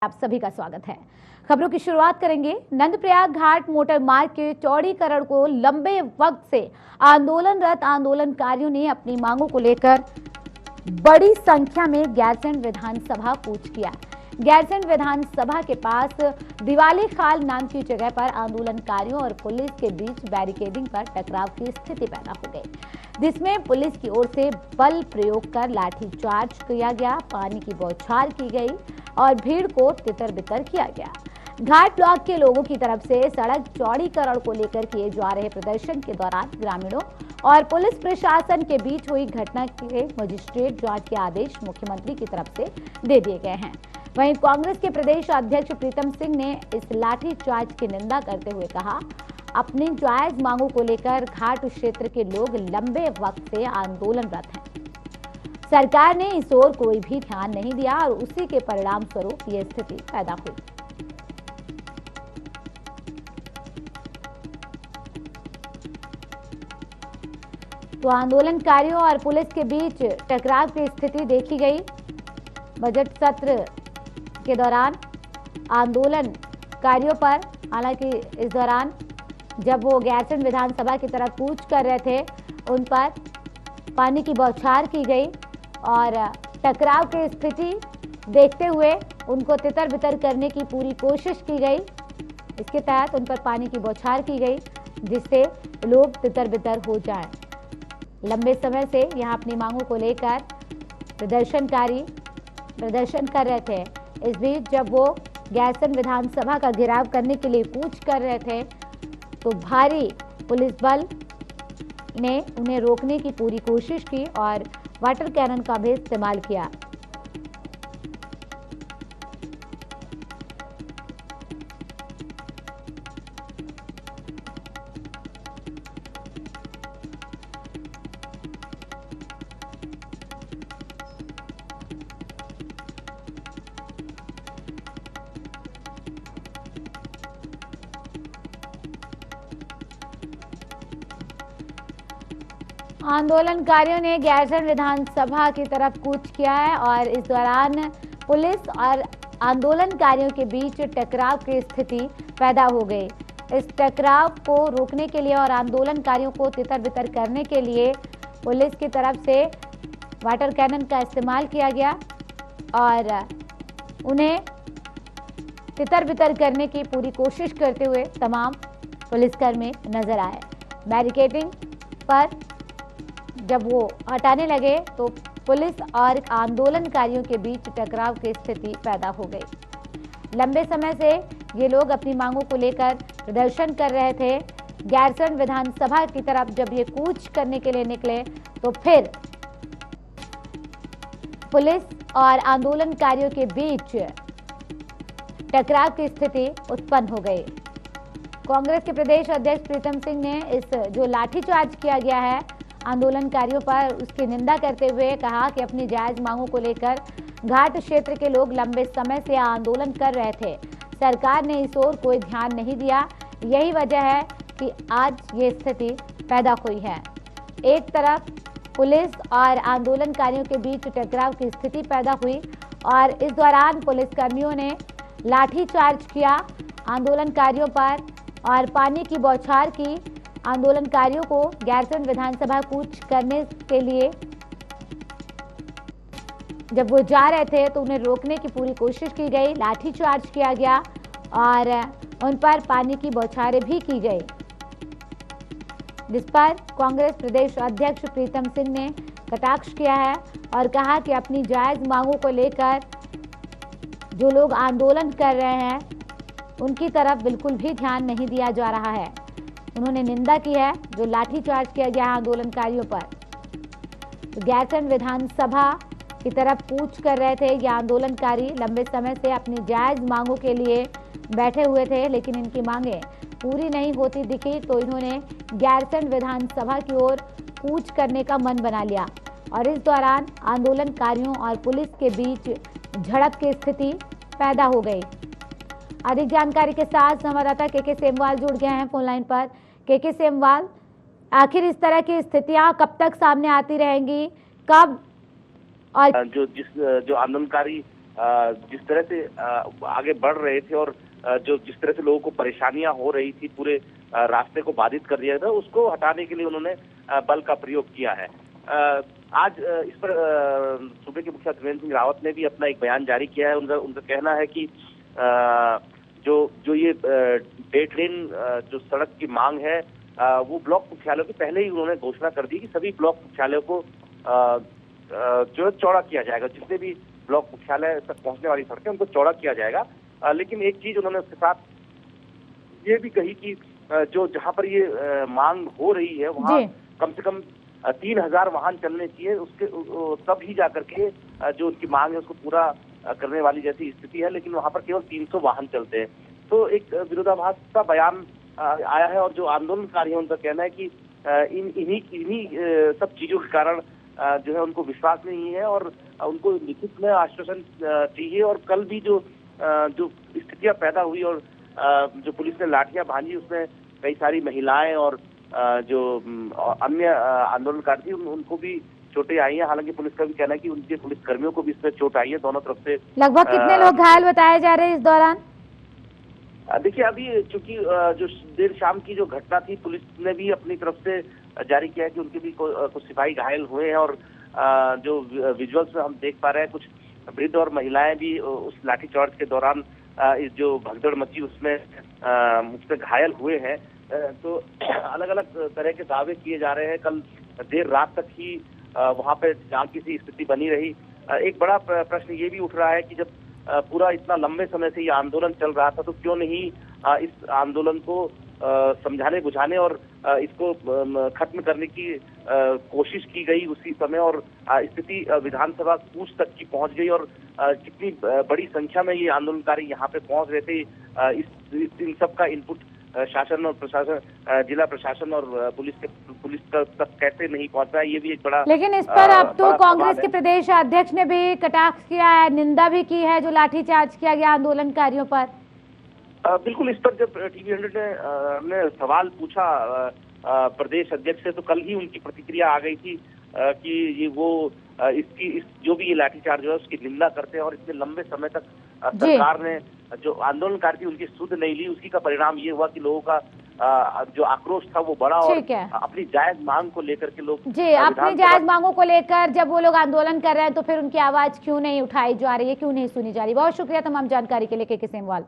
आप सभी का स्वागत है। खबरों की शुरुआत करेंगे। नंदप्रयाग घाट मोटर मार्ग के चौड़ीकरण को लंबे वक्त से आंदोलनरत आंदोलनकारियों ने अपनी मांगों को लेकर बड़ी संख्या में गैरसैंण विधानसभा कूच किया। गैरसैंण विधानसभा के पास दिवाली खाल नाम की जगह पर आंदोलनकारियों और पुलिस के बीच बैरिकेडिंग पर टकराव की स्थिति पैदा हो गई, जिसमें पुलिस की ओर से बल प्रयोग कर लाठीचार्ज किया गया, पानी की बौछार की गई और भीड़ को तितर-बितर किया गया। घाट ब्लॉक के लोगों की तरफ से सड़क चौड़ीकरण को लेकर किए जा रहे प्रदर्शन के दौरान ग्रामीणों और पुलिस प्रशासन के बीच हुई घटना के मजिस्ट्रेट जांच के आदेश मुख्यमंत्री की तरफ से दे दिए गए हैं। वहीं कांग्रेस के प्रदेश अध्यक्ष प्रीतम सिंह ने इस लाठीचार्ज की निंदा करते हुए कहा, अपनी जायज मांगों को लेकर घाट क्षेत्र के लोग लंबे वक्त से आंदोलनरत हैं। सरकार ने इस ओर कोई भी ध्यान नहीं दिया और उसी के परिणाम स्वरूप ये स्थिति पैदा हुई। तो आंदोलनकारियों और पुलिस के बीच टकराव की स्थिति देखी गई। बजट सत्र के दौरान आंदोलनकारियों पर, हालांकि इस दौरान जब वो गैरसैंण विधानसभा की तरफ कूच कर रहे थे, उन पर पानी की बौछार की गई और टकराव की स्थिति देखते हुए उनको तितर-बितर करने की पूरी कोशिश की गई। इसके तहत उन पर पानी की बौछार की गई, जिससे लोग तितर-बितर हो जाएं। लंबे समय से यहां अपनी मांगों को लेकर प्रदर्शनकारी प्रदर्शन कर रहे थे। इस बीच जब वो गैरसैंण विधानसभा का घेराव करने के लिए कूच कर रहे थे, तो भारी पुलिस बल ने उन्हें रोकने की पूरी कोशिश की और वाटर कैनन का भी इस्तेमाल किया। आंदोलनकारियों ने गैरसैंण विधानसभा की तरफ कूच किया है और इस दौरान पुलिस और आंदोलनकारियों के बीच टकराव की स्थिति पैदा हो गई। इस टकराव को रोकने के लिए और आंदोलनकारियों को तितर-बितर करने के लिए पुलिस की तरफ से वाटर कैनन का इस्तेमाल किया गया और उन्हें तितर-बितर करने की पूरी कोशिश करते हुए तमाम पुलिसकर्मी नजर आए। बैरिकेडिंग पर जब वो हटाने लगे तो पुलिस और आंदोलनकारियों के बीच टकराव की स्थिति पैदा हो गई। लंबे समय से ये लोग अपनी मांगों को लेकर प्रदर्शन कर रहे थे। गैरसैंण विधानसभा की तरफ जब ये कूच करने के लिए निकले तो फिर पुलिस और आंदोलनकारियों के बीच टकराव की स्थिति उत्पन्न हो गई। कांग्रेस के प्रदेश अध्यक्ष प्रीतम सिंह ने इस जो लाठीचार्ज किया गया है आंदोलनकारियों पर, उसकी निंदा करते हुए कहा कि अपनी जायज मांगों को लेकर घाट क्षेत्र के लोग लंबे समय से आंदोलन कर रहे थे। सरकार ने इस ओर कोई ध्यान नहीं दिया। यही वजह है कि आज ये स्थिति पैदा हुई है। एक तरफ पुलिस और आंदोलनकारियों के बीच टकराव की स्थिति पैदा हुई और इस दौरान पुलिसकर्मियों ने लाठीचार्ज किया आंदोलनकारियों पर और पानी की बौछार की। आंदोलनकारियों को गैरसैंण विधानसभा कूच करने के लिए जब वो जा रहे थे तो उन्हें रोकने की पूरी कोशिश की गई, लाठीचार्ज किया गया और उन पर पानी की बौछारें भी की गई, जिस पर कांग्रेस प्रदेश अध्यक्ष प्रीतम सिंह ने कटाक्ष किया है और कहा कि अपनी जायज मांगों को लेकर जो लोग आंदोलन कर रहे हैं उनकी तरफ बिल्कुल भी ध्यान नहीं दिया जा रहा है। उन्होंने निंदा की है जो लाठीचार्ज किया गया आंदोलनकारियों पर। तो गैरसैंण विधानसभा की तरफ कूच कर रहे थे ये आंदोलनकारी। लंबे समय से अपनी जायज मांगों के लिए बैठे हुए थे, लेकिन इनकी मांगें पूरी नहीं होती दिखी तो इन्होंने गैरसैंण विधानसभा की ओर कूच करने का मन बना लिया और इस दौरान आंदोलनकारियों और पुलिस के बीच झड़प की स्थिति पैदा हो गई। अधिक जानकारी के साथ संवाददाता के सेमवाल जुड़ गए हैं फोन लाइन पर। के सेमवाल, आखिर इस तरह की स्थितियां कब तक सामने आती रहेंगी, कब और जो आंदोलनकारी जिस तरह से आगे बढ़ रहे थे और जो जिस तरह से लोगों को परेशानियां हो रही थी, पूरे रास्ते को बाधित कर दिया था, उसको हटाने के लिए उन्होंने बल का प्रयोग किया है। आज इस पर सूबे के मुखिया त्रिवेंद्र सिंह रावत ने भी अपना एक बयान जारी किया है। उनका कहना है कि जो ये डेट लेन जो सड़क की मांग है, वो ब्लॉक मुख्यालयों के पहले ही उन्होंने घोषणा कर दी कि सभी ब्लॉक मुख्यालयों को जो चौड़ा किया जाएगा। जितने भी ब्लॉक मुख्यालय तक पहुंचने वाली सड़कें उनको चौड़ा किया जाएगा। लेकिन एक चीज उन्होंने उसके साथ ये भी कही कि जो जहां पर ये मांग हो रही है वहां कम से कम 3000 वाहन चलने चाहिए, उसके तब ही जाकर के जो उनकी मांग है उसको पूरा करने वाली जैसी स्थिति है। लेकिन वहां पर केवल 300 वाहन चलते हैं, तो एक विरोधाभास का बयान आया है। और जो आंदोलनकारी है उनका कहना है कि इन्हीं सब चीजों के कारण जो है उनको विश्वास नहीं है और उनको लिखित में आश्वासन चाहिए। और कल भी जो स्थितियां पैदा हुई और जो पुलिस ने लाठियां भांजी, उसमें कई सारी महिलाएं और जो अन्य आंदोलनकारी थी उनको भी चोटें आई हैं। हालांकि पुलिस का भी कहना है कि उनके पुलिस कर्मियों को भी इसमें चोट आई है, दोनों तरफ से। लगभग कितने लोग घायल बताए जा रहे हैं इस दौरान? देखिए, अभी चूंकि जो देर शाम की जो घटना थी, पुलिस ने भी अपनी तरफ से जारी किया है कि उनके भी कुछ सिपाही घायल हुए हैं। और जो विजुअल्स में हम देख पा रहे हैं, कुछ वृद्ध और महिलाएं भी उस लाठीचार्ज के दौरान इस जो भगदड़ मची उसमें घायल हुए हैं। तो अलग अलग तरह के दावे किए जा रहे हैं। कल देर रात तक ही वहां पे जाम की सी स्थिति बनी रही। एक बड़ा प्रश्न ये भी उठ रहा है कि जब पूरा इतना लंबे समय से ये आंदोलन चल रहा था, तो क्यों नहीं इस आंदोलन को समझाने बुझाने और इसको खत्म करने की कोशिश की गई उसी समय। और स्थिति विधानसभा कूच तक की पहुंच गई और कितनी बड़ी संख्या में ये आंदोलनकारी यहाँ पे पहुंच रहे थे। इन सब का इनपुट शासन और प्रशासन, जिला प्रशासन और पुलिस तक कैसे नहीं पहुंच रहा है, ये भी एक बड़ा। लेकिन इस पर अब तो कांग्रेस के प्रदेश अध्यक्ष ने भी कटाक्ष किया है, निंदा भी की है जो लाठीचार्ज किया गया आंदोलनकारियों पर। बिल्कुल, इस पर जब टीवी 100 ने सवाल पूछा प्रदेश अध्यक्ष से, तो कल ही उनकी प्रतिक्रिया आ गई थी कि ये वो जो भी ये लाठीचार्ज है उसकी निंदा करते हैं। और इतने लंबे समय तक सरकार ने जो आंदोलनकारी थी उनकी सुध नहीं ली, उसी का परिणाम ये हुआ कि लोगों का जो आक्रोश था वो बढ़ा। और अपनी जायज मांग को लेकर के लोग अपनी जायज मांगों को लेकर जब वो लोग आंदोलन कर रहे हैं, तो फिर उनकी आवाज क्यों नहीं उठाई जा रही है, क्यों नहीं सुनी जा रही? बहुत शुक्रिया तमाम जानकारी के लिए के सेमवाल।